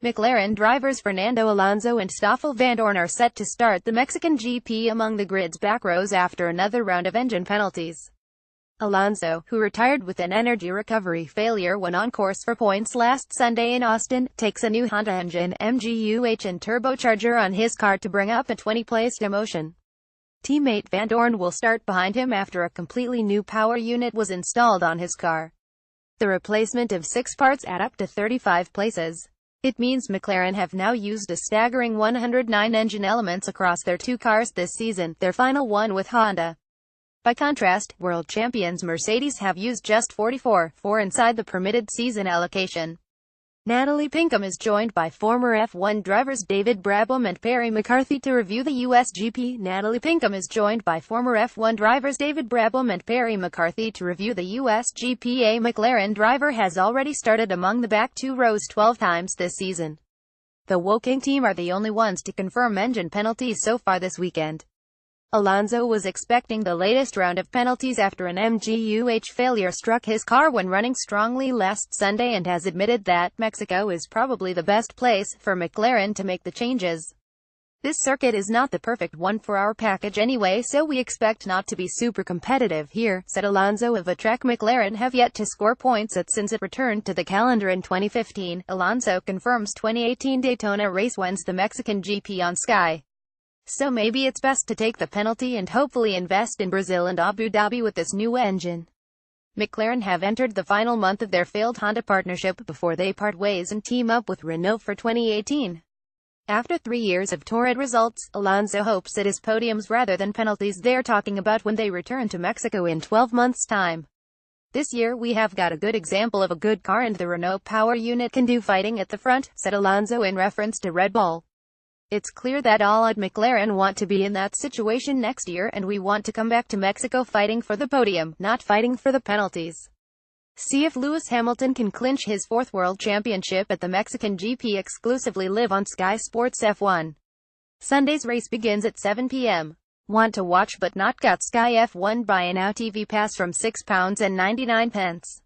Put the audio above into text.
McLaren drivers Fernando Alonso and Stoffel Vandoorne are set to start the Mexican GP among the grid's back rows after another round of engine penalties. Alonso, who retired with an energy recovery failure when on course for points last Sunday in Austin, takes a new Honda engine, MGUH and turbocharger on his car to bring up a 20-place demotion. Teammate Vandoorne will start behind him after a completely new power unit was installed on his car. The replacement of 6 parts add up to 35 places. It means McLaren have now used a staggering 109 engine elements across their 2 cars this season, their final one with Honda. By contrast, world champions Mercedes have used just 44 inside the permitted season allocation. Natalie Pinkham is joined by former F1 drivers David Brabham and Perry McCarthy to review the US GP. Natalie Pinkham is joined by former F1 drivers David Brabham and Perry McCarthy to review the US GP. A McLaren driver has already started among the back 2 rows 12 times this season. The Woking team are the only ones to confirm engine penalties so far this weekend. Alonso was expecting the latest round of penalties after an MGUH failure struck his car when running strongly last Sunday and has admitted that Mexico is probably the best place for McLaren to make the changes. "This circuit is not the perfect one for our package anyway, so we expect not to be super competitive here," said Alonso of a track McLaren have yet to score points at since it returned to the calendar in 2015. Alonso confirms 2018 Daytona race wins the Mexican GP on Sky. "So maybe it's best to take the penalty and hopefully invest in Brazil and Abu Dhabi with this new engine." McLaren have entered the final month of their failed Honda partnership before they part ways and team up with Renault for 2018. After 3 years of torrid results, Alonso hopes it is podiums rather than penalties they're talking about when they return to Mexico in 12 months' time. "This year we have got a good example of a good car and the Renault power unit can do fighting at the front," said Alonso in reference to Red Bull. "It's clear that all at McLaren want to be in that situation next year and we want to come back to Mexico fighting for the podium, not fighting for the penalties. See if Lewis Hamilton can clinch his 4th world championship at the Mexican GP exclusively live on Sky Sports F1. Sunday's race begins at 7 p.m. Want to watch but not got Sky F1? Buy a Now TV Pass from £6.99.